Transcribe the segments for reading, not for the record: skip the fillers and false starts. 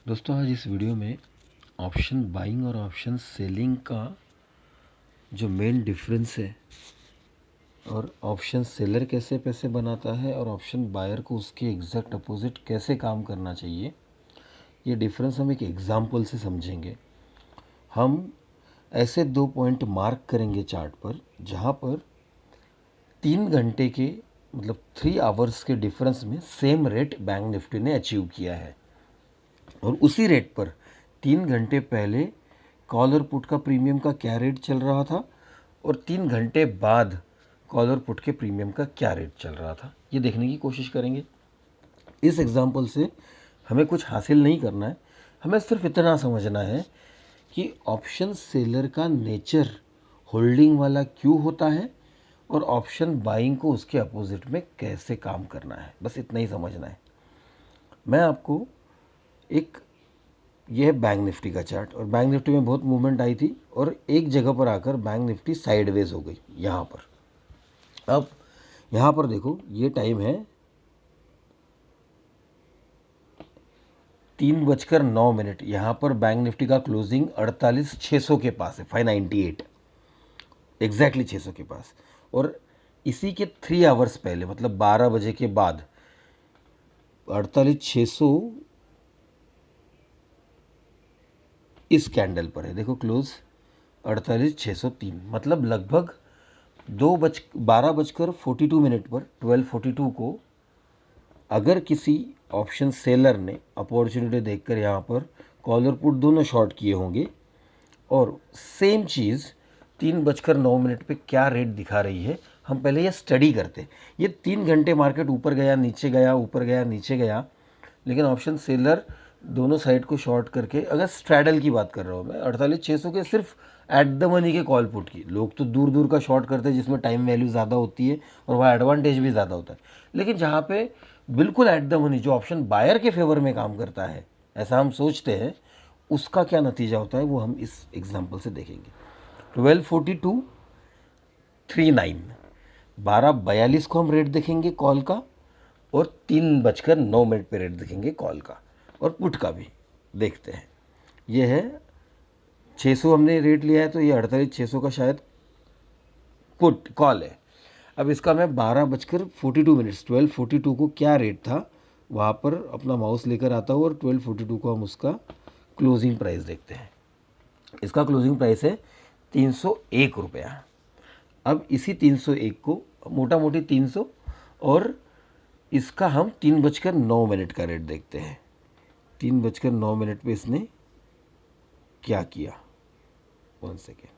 दोस्तों आज इस वीडियो में ऑप्शन बाइंग और ऑप्शन सेलिंग का जो मेन डिफरेंस है और ऑप्शन सेलर कैसे पैसे बनाता है और ऑप्शन बायर को उसके एग्जैक्ट अपोजिट कैसे काम करना चाहिए, ये डिफरेंस हम एक एग्जाम्पल से समझेंगे। हम ऐसे 2 पॉइंट मार्क करेंगे चार्ट पर जहाँ पर 3 घंटे के मतलब 3 आवर्स के डिफरेंस में सेम रेट बैंक निफ्टी ने अचीव किया है और उसी रेट पर 3 घंटे पहले कॉल और पुट का प्रीमियम का क्या रेट चल रहा था और 3 घंटे बाद कॉल और पुट के प्रीमियम का क्या रेट चल रहा था, ये देखने की कोशिश करेंगे। इस एग्जांपल से हमें कुछ हासिल नहीं करना है, हमें सिर्फ इतना समझना है कि ऑप्शन सेलर का नेचर होल्डिंग वाला क्यों होता है और ऑप्शन बाइंग को उसके अपोजिट में कैसे काम करना है, बस इतना ही समझना है। मैं आपको एक ये है बैंक निफ्टी का चार्ट और बैंक निफ्टी में बहुत मूवमेंट आई थी और एक जगह पर आकर बैंक निफ्टी साइडवेज हो गई यहाँ पर। अब यहाँ पर देखो ये टाइम है 3:09। यहाँ पर बैंक निफ्टी का क्लोजिंग 48,600 के पास है, 598 एग्जैक्टली 600 के पास। और इसी के 3 आवर्स पहले मतलब 12 बजे के बाद 48,600 इस कैंडल पर है, देखो क्लोज 48,603, मतलब लगभग 12:42 पर 12:42 को अगर किसी ऑप्शन सेलर ने अपॉर्चुनिटी देखकर यहाँ पर कॉल और पुट दोनों शॉर्ट किए होंगे और सेम चीज़ 3:09 पे क्या रेट दिखा रही है, हम पहले ये स्टडी करते। ये 3 घंटे मार्केट ऊपर गया नीचे गया ऊपर गया नीचे गया, लेकिन ऑप्शन सेलर दोनों साइड को शॉर्ट करके, अगर स्ट्रैडल की बात कर रहा हूँ मैं 48,600 के सिर्फ एट द मनी के कॉल पुट की, लोग तो दूर दूर का शॉर्ट करते हैं जिसमें टाइम वैल्यू ज़्यादा होती है और वहाँ एडवांटेज भी ज़्यादा होता है, लेकिन जहाँ पे बिल्कुल एट द मनी जो ऑप्शन बायर के फेवर में काम करता है ऐसा हम सोचते हैं, उसका क्या नतीजा होता है वो हम इस एग्जाम्पल से देखेंगे। 12:42.39 12:42 को हम रेट देखेंगे कॉल का और 3:09 पे रेट देखेंगे कॉल का और पुट का भी देखते हैं। ये है 600 हमने रेट लिया है तो ये 48,600 का शायद पुट कॉल है। अब इसका मैं 12:42 12:42 को क्या रेट था वहाँ पर अपना माउस लेकर आता हूँ और 12:42 को हम उसका क्लोजिंग प्राइस देखते हैं। इसका क्लोजिंग प्राइस है 301 रुपया। अब इसी 301 को मोटा मोटी 300 और इसका हम 3:09 का रेट देखते हैं। 3:09 पे इसने क्या किया, 1 सेकेंड,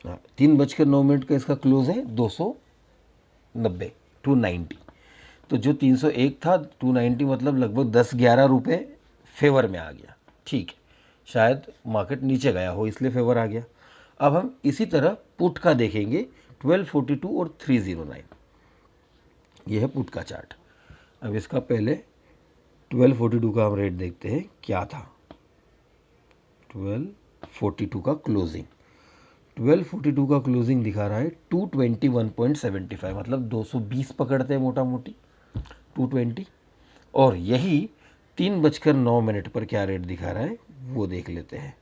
हाँ 3:09 का इसका क्लोज है 290 290। तो जो 301 था 290 मतलब लगभग 10-11 रुपये फेवर में आ गया। ठीक है, शायद मार्केट नीचे गया हो इसलिए फेवर आ गया। अब हम इसी तरह पुट का देखेंगे 1242 और 309, ये है पुट का चार्ट। अब इसका पहले 1242 का हम रेट देखते हैं क्या था। 1242 का क्लोजिंग 1242 का क्लोजिंग दिखा रहा है 221.75, मतलब 220 पकड़ते हैं मोटा मोटी 220। और यही 3:09 पर क्या रेट दिखा रहा है वो देख लेते हैं।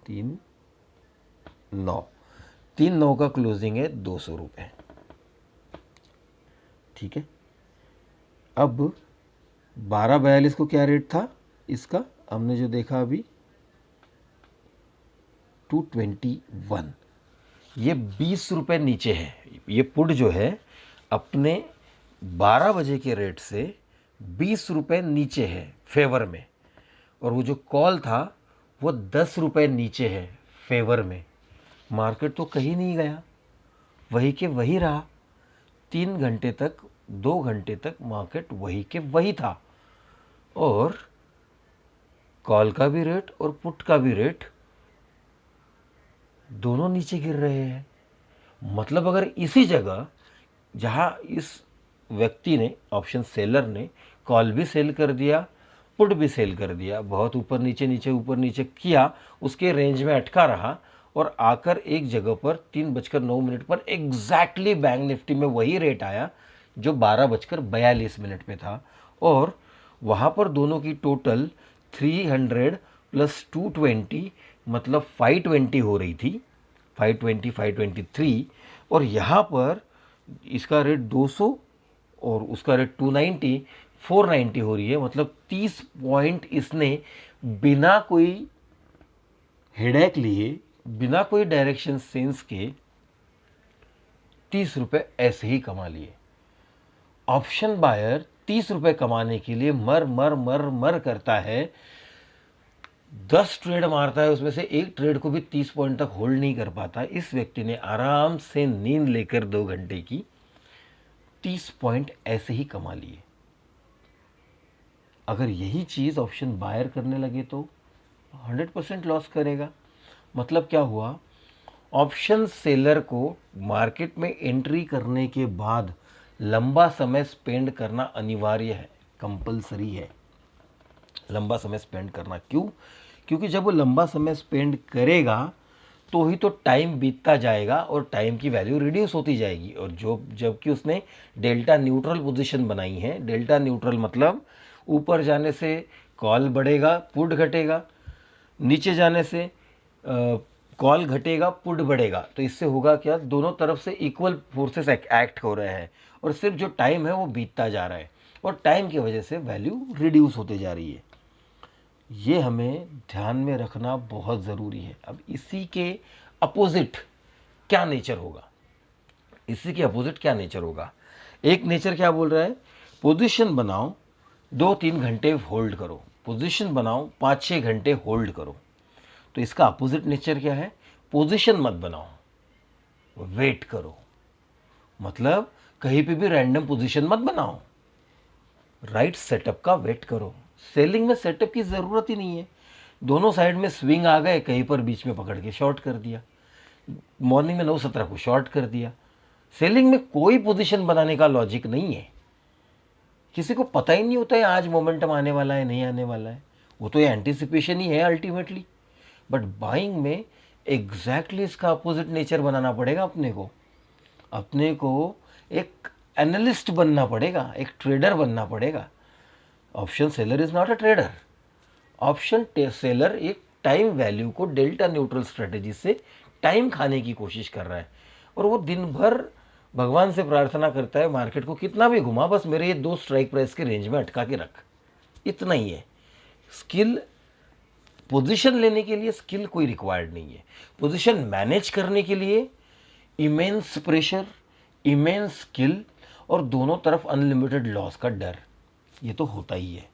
3:09 का क्लोजिंग है 200 रुपये। ठीक है, अब 12:42 को क्या रेट था इसका, हमने जो देखा अभी 221, ये 20 रुपये नीचे है। ये पुट जो है अपने 12 बजे के रेट से 20 रुपये नीचे है फेवर में, और वो जो कॉल था वो 10 रुपये नीचे है फेवर में। मार्केट तो कहीं नहीं गया, वही के वही रहा 3 घंटे तक, 2 घंटे तक मार्केट वही के वही था और कॉल का भी रेट और पुट का भी रेट दोनों नीचे गिर रहे हैं। मतलब अगर इसी जगह जहां इस व्यक्ति ने ऑप्शन सेलर ने कॉल भी सेल कर दिया पुट भी सेल कर दिया, बहुत ऊपर नीचे ऊपर नीचे किया, उसके रेंज में अटका रहा और आकर एक जगह पर 3:09 पर एग्जैक्टली बैंक निफ्टी में वही रेट आया जो 12:42 पे था और वहाँ पर दोनों की टोटल 300 प्लस 220 मतलब 520 हो रही थी, 520 523, और यहाँ पर इसका रेट 200 और उसका रेट 290 490 हो रही है, मतलब 30 पॉइंट इसने बिना कोई हेडेक लिए, बिना कोई डायरेक्शन सेंस के 30 रुपये ऐसे ही कमा लिए। ऑप्शन बायर 30 रुपये कमाने के लिए मर मर मर मर करता है, 10 ट्रेड मारता है, उसमें से एक ट्रेड को भी 30 पॉइंट तक होल्ड नहीं कर पाता। इस व्यक्ति ने आराम से नींद लेकर 2 घंटे की 30 पॉइंट ऐसे ही कमा लिए। अगर यही चीज ऑप्शन बायर करने लगे तो 100% लॉस करेगा। मतलब क्या हुआ, ऑप्शन सेलर को मार्केट में एंट्री करने के बाद लंबा समय स्पेंड करना अनिवार्य है, कंपलसरी है लंबा समय स्पेंड करना। क्यों? क्योंकि जब वो लंबा समय स्पेंड करेगा तो ही तो टाइम बीतता जाएगा और टाइम की वैल्यू रिड्यूस होती जाएगी। और जो जबकि उसने डेल्टा न्यूट्रल पोजीशन बनाई है, डेल्टा न्यूट्रल मतलब ऊपर जाने से कॉल बढ़ेगा पुट घटेगा, नीचे जाने से कॉल घटेगा पुट बढ़ेगा। तो इससे होगा क्या, दोनों तरफ से इक्वल फोर्सेस एक्ट हो रहे हैं और सिर्फ जो टाइम है वो बीतता जा रहा है और टाइम की वजह से वैल्यू रिड्यूस होते जा रही है। ये हमें ध्यान में रखना बहुत ज़रूरी है। अब इसी के अपोजिट क्या नेचर होगा, इसी के अपोजिट क्या नेचर होगा। एक नेचर क्या बोल रहा है, पोजीशन बनाओ 2-3 घंटे होल्ड करो, पोजीशन बनाओ 5-6 घंटे होल्ड करो। तो इसका अपोजिट नेचर क्या है, पोजीशन मत बनाओ, वेट करो। मतलब कहीं पे भी रैंडम पोजीशन मत बनाओ, राइट सेटअप का वेट करो। सेलिंग में सेटअप की ज़रूरत ही नहीं है, दोनों साइड में स्विंग आ गए, कहीं पर बीच में पकड़ के शॉर्ट कर दिया, मॉर्निंग में 9:17 को शॉर्ट कर दिया। सेलिंग में कोई पोजीशन बनाने का लॉजिक नहीं है, किसी को पता ही नहीं होता है आज मोमेंटम आने वाला है नहीं आने वाला है, वो तो ये एंटिसिपेशन ही है अल्टीमेटली। बट बाइंग में एग्जैक्टली इसका अपोजिट नेचर बनाना पड़ेगा अपने को एक एनालिस्ट बनना पड़ेगा, एक ट्रेडर बनना पड़ेगा। Option seller is not a trader, option seller एक टाइम वैल्यू को डेल्टा न्यूट्रल स्ट्रेटेजी से टाइम खाने की कोशिश कर रहा है और वो दिन भर भगवान से प्रार्थना करता है मार्केट को कितना भी घुमा, बस मेरे ये 2 स्ट्राइक प्राइस के रेंज में अटका के रख, इतना ही है। स्किल पोजीशन लेने के लिए स्किल कोई रिक्वायर्ड नहीं है, पोजीशन मैनेज करने के लिए इमेंस प्रेशर, इमेंस स्किल और दोनों तरफ अनलिमिटेड लॉस का डर, ये तो होता ही है।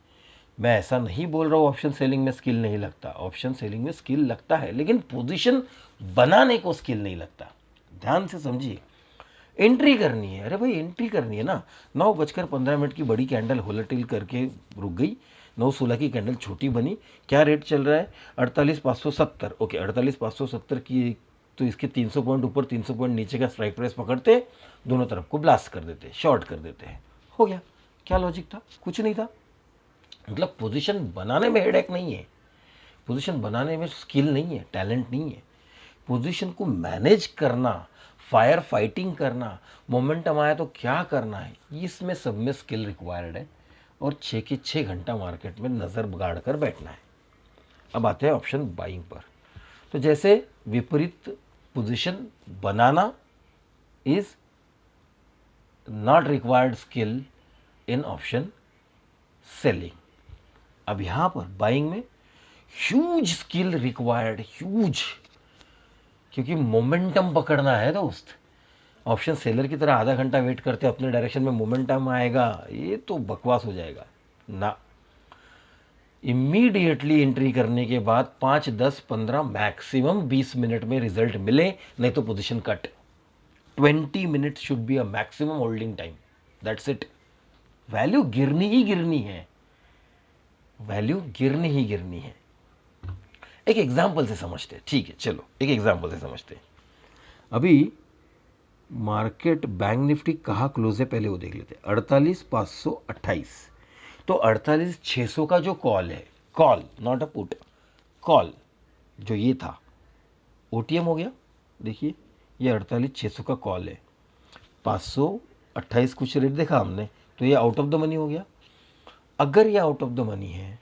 मैं ऐसा नहीं बोल रहा हूँ ऑप्शन सेलिंग में स्किल नहीं लगता, ऑप्शन सेलिंग में स्किल लगता है, लेकिन पोजीशन बनाने को स्किल नहीं लगता। ध्यान से समझिए, एंट्री करनी है, अरे भाई एंट्री करनी है ना। 9:15 की बड़ी कैंडल होलेटिल करके रुक गई, 9:16 की कैंडल छोटी बनी, क्या रेट चल रहा है 48,570। ओके 48,570 की, तो इसके 300 पॉइंट ऊपर 300 पॉइंट नीचे का स्ट्राइक प्राइस पकड़ते, दोनों तरफ को ब्लास्ट कर देते, शॉर्ट कर देते हैं, हो गया। क्या लॉजिक था, कुछ नहीं था। मतलब पोजीशन बनाने में हेडेक नहीं है, पोजीशन बनाने में स्किल नहीं है, टैलेंट नहीं है। पोजीशन को मैनेज करना, फायर फाइटिंग करना, मोमेंटम आया तो क्या करना है, इसमें सब में स्किल रिक्वायर्ड है और 6 के 6 घंटा मार्केट में नज़र गाड़ कर बैठना है। अब आते हैं ऑप्शन बाइंग पर। तो जैसे विपरीत position banana is not required skill in option selling. अब यहाँ पर बाइंग में ह्यूज स्किल रिक्वायर्ड, ह्यूज, क्योंकि मोमेंटम पकड़ना है दोस्त। ऑप्शन सेलर की तरह आधा घंटा वेट करते अपने डायरेक्शन में मोमेंटम आएगा, ये तो बकवास हो जाएगा ना। इमीडिएटली एंट्री करने के बाद 5, 10, 15 मैक्सिमम 20 मिनट में रिजल्ट मिले, नहीं तो position cut. 20 minute should be a maximum holding time, that's it. Value गिरनी ही गिरनी है, वैल्यू गिरनी ही गिरनी है। एक एग्जाम्पल से समझते हैं, ठीक है चलो एक एग्जाम्पल से समझते हैं। अभी मार्केट बैंक निफ्टी कहाँ क्लोज है पहले वो देख लेते हैं, 48,528। तो 48,600 का जो कॉल है, call not a put, call जो ये था ओटीएम हो गया। देखिए ये 48,600 का कॉल है, 528 कुछ रेट देखा हमने, तो ये आउट ऑफ द मनी हो गया। अगर ये आउट ऑफ द मनी है,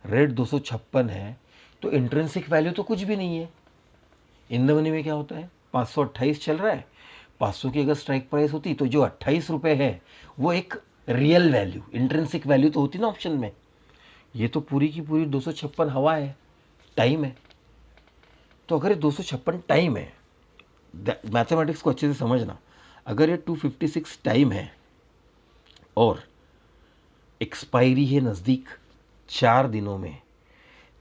रेट 256 है, तो इंट्रिंसिक वैल्यू तो कुछ भी नहीं है। इन द मनी में क्या होता है, 528 चल रहा है, 500 की अगर स्ट्राइक प्राइस होती तो जो 28 रुपये है वो एक रियल वैल्यू, इंट्रिंसिक वैल्यू तो होती ना ऑप्शन में। ये तो पूरी की पूरी 256 हवा है, टाइम है। तो अगर ये 256 टाइम है, मैथमेटिक्स को अच्छे से समझना, अगर ये 256 टाइम है और एक्सपायरी है नज़दीक 4 दिनों में,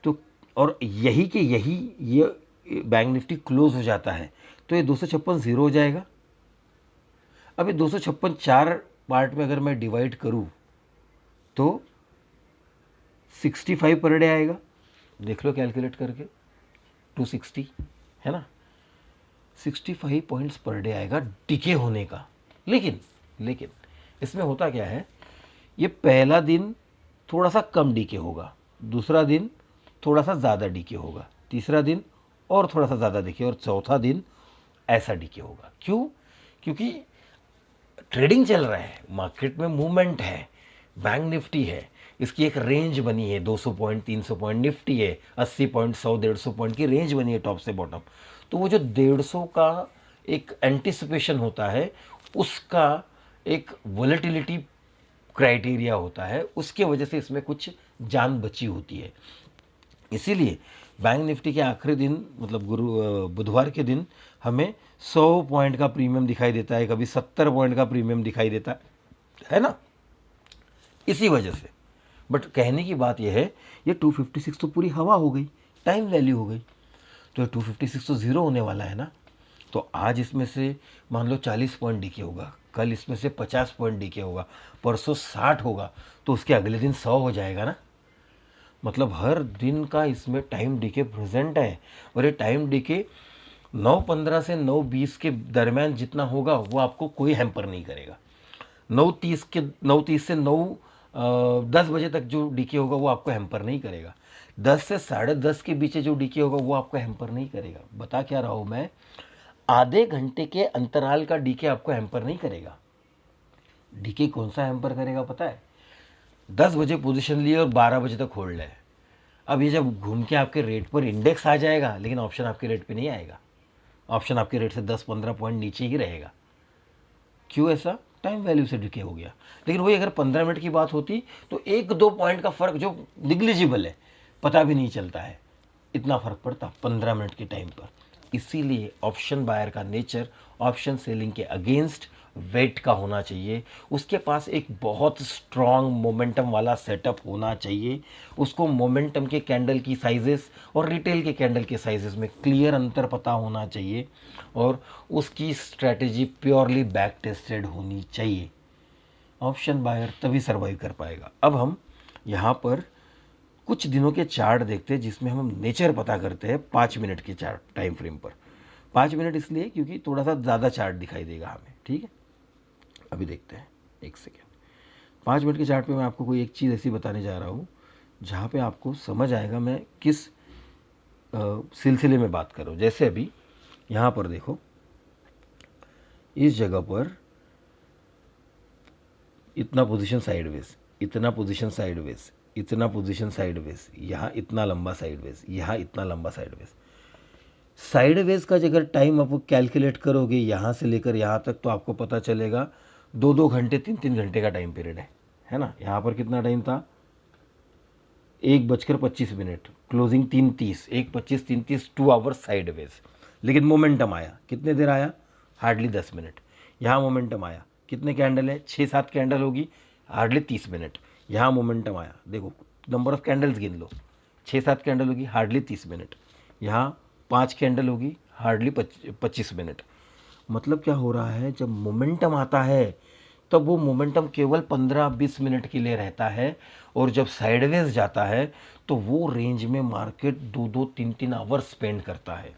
तो और यही के यही ये बैंक निफ्टी क्लोज हो जाता है, तो ये 256 ज़ीरो हो जाएगा। अब ये 256 4 पार्ट में अगर मैं डिवाइड करूँ तो 65 पर डे आएगा। देख लो कैलकुलेट करके, 260 है ना, 65 पॉइंट्स पर डे आएगा डिके होने का। लेकिन इसमें होता क्या है, ये पहला दिन थोड़ा सा कम डीके होगा, दूसरा दिन थोड़ा सा ज़्यादा डीके होगा, तीसरा दिन और थोड़ा सा ज़्यादा डीके, और चौथा दिन ऐसा डीके होगा। क्यों? क्योंकि ट्रेडिंग चल रहा है, मार्केट में मूवमेंट है, बैंक निफ्टी है, इसकी एक रेंज बनी है, 200 पॉइंट 300 पॉइंट, निफ्टी है 80 पॉइंट 100 150 पॉइंट की रेंज बनी है टॉप से बॉटम। तो वो जो 150 का एक एंटिसिपेशन होता है, उसका एक वोलेटिलिटी क्राइटेरिया होता है, उसके वजह से इसमें कुछ जान बची होती है। इसीलिए बैंक निफ्टी के आखिरी दिन, मतलब बुधवार के दिन हमें 100 पॉइंट का प्रीमियम दिखाई देता है, कभी 70 पॉइंट का प्रीमियम दिखाई देता है ना, इसी वजह से। बट कहने की बात यह है, ये 256 तो पूरी हवा हो गई, टाइम वैल्यू हो गई, तो 256 तो ज़ीरो होने वाला है ना। तो आज इसमें से मान लो 40 पॉइंट डीके होगा, कल इसमें से 50 पॉइंट डीके होगा, परसों 60 होगा, तो उसके अगले दिन 100 हो जाएगा ना। मतलब हर दिन का इसमें टाइम डीके प्रेजेंट है, और ये टाइम डीके 9:15 से 9:20 के दरमियान जितना होगा वो आपको कोई हैम्पर नहीं करेगा। 9:30 से 9:10 बजे तक जो डीके होगा वो आपको हैम्पर नहीं करेगा। 10 से 10:30 के बीच जो डीके होगा वो आपको हैम्पर नहीं करेगा। बता क्या रहा हूँ मैं, आधे घंटे के अंतराल का डीके आपको हैम्पर नहीं करेगा। डीके कौन सा हैम्पर करेगा पता है? 10 बजे पोजीशन लिए और 12 बजे तक होल्ड है। अब ये जब घूम के आपके रेट पर इंडेक्स आ जाएगा, लेकिन ऑप्शन आपके रेट पे नहीं आएगा, ऑप्शन आपके रेट से 10-15 पॉइंट नीचे ही रहेगा। क्यों ऐसा? टाइम वैल्यू से डिके हो गया। लेकिन वही अगर 15 मिनट की बात होती तो 1-2 पॉइंट का फ़र्क जो निग्लिजिबल है, पता भी नहीं चलता है, इतना फ़र्क पड़ता 15 मिनट के टाइम पर। इसीलिए ऑप्शन बायर का नेचर ऑप्शन सेलिंग के अगेंस्ट वेट का होना चाहिए। उसके पास एक बहुत स्ट्रॉन्ग मोमेंटम वाला सेटअप होना चाहिए। उसको मोमेंटम के कैंडल की साइजेस और रिटेल के कैंडल के साइजेस में क्लियर अंतर पता होना चाहिए, और उसकी स्ट्रैटेजी प्योरली बैक टेस्टेड होनी चाहिए। ऑप्शन बायर तभी सर्वाइव कर पाएगा। अब हम यहाँ पर कुछ दिनों के चार्ट देखते हैं, जिसमें हम नेचर पता करते हैं 5 मिनट के चार्ट टाइम फ्रेम पर। 5 मिनट इसलिए क्योंकि थोड़ा सा ज़्यादा चार्ट दिखाई देगा हमें, ठीक है। अभी देखते हैं, एक सेकेंड। 5 मिनट के चार्ट पे मैं आपको कोई एक चीज़ ऐसी बताने जा रहा हूँ जहाँ पे आपको समझ आएगा मैं किस सिलसिले में बात कर रहा हूँ। जैसे अभी यहाँ पर देखो, इस जगह पर इतना पोजीशन साइडवेज, इतना पोजीशन साइडवेज, इतना पोजीशन साइडवेज, यहाँ इतना लंबा साइडवेज, यहाँ इतना लंबा साइडवेज। साइडवेज का अगर टाइम आप कैलकुलेट करोगे यहाँ से लेकर यहाँ तक, तो आपको पता चलेगा 2-2 घंटे 3-3 घंटे का टाइम पीरियड है ना। यहाँ पर कितना टाइम था, 1:25, क्लोजिंग 3:30, 1:25 3:30, 2 आवर्स साइडवेज। लेकिन मोमेंटम आया, कितने देर आया, हार्डली 10 मिनट। यहाँ मोमेंटम आया, कितने कैंडल है, 6-7 कैंडल होगी, हार्डली 30 मिनट। यहाँ मोमेंटम आया, देखो नंबर ऑफ कैंडल्स गिन लो, 6-7 कैंडल होगी, हार्डली 30 मिनट। यहाँ 5 कैंडल होगी, हार्डली 25 मिनट। मतलब क्या हो रहा है, जब मोमेंटम आता है तब वो मोमेंटम केवल 15-20 मिनट के लिए रहता है, और जब साइडवेज जाता है तो वो रेंज में मार्केट 2-2 3-3 आवर स्पेंड करता है।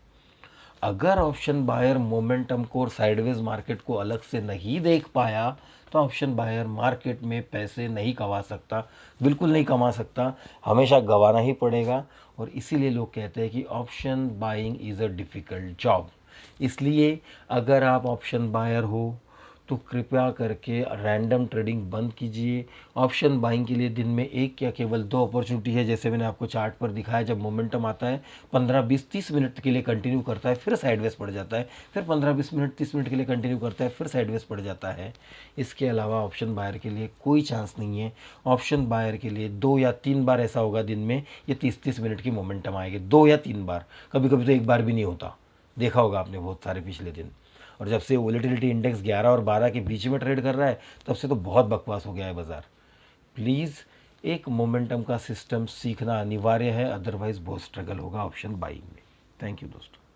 अगर ऑप्शन बायर मोमेंटम को और साइडवेज मार्केट को अलग से नहीं देख पाया, तो ऑप्शन बायर मार्केट में पैसे नहीं कमा सकता, बिल्कुल नहीं कमा सकता, हमेशा गंवाना ही पड़ेगा। और इसीलिए लोग कहते हैं कि option buying is a difficult job. इसलिए अगर आप ऑप्शन बायर हो तो कृपया करके रैंडम ट्रेडिंग बंद कीजिए। ऑप्शन बाइंग के लिए दिन में एक या केवल 2 अपॉर्चुनिटी है, जैसे मैंने आपको चार्ट पर दिखाया। जब मोमेंटम आता है 15 20 30 मिनट के लिए कंटिन्यू करता है, फिर साइडवेज पड़ जाता है, फिर 15 20 मिनट 30 मिनट के लिए कंटिन्यू करता है, फिर साइडवेज पड़ जाता है। इसके अलावा ऑप्शन बायर के लिए कोई चांस नहीं है। ऑप्शन बायर के लिए 2 या 3 बार ऐसा होगा दिन में ये 30-30 मिनट की मोमेंटम आएगी, 2 या 3 बार, कभी कभी तो एक बार भी नहीं होता। देखा होगा आपने बहुत सारे पिछले दिन। और जब से वोलेटिलिटी इंडेक्स 11 और 12 के बीच में ट्रेड कर रहा है, तब से तो बहुत बकवास हो गया है बाज़ार। प्लीज़ एक मोमेंटम का सिस्टम सीखना अनिवार्य है, अदरवाइज़ बहुत स्ट्रगल होगा ऑप्शन बाइंग में। थैंक यू दोस्तों।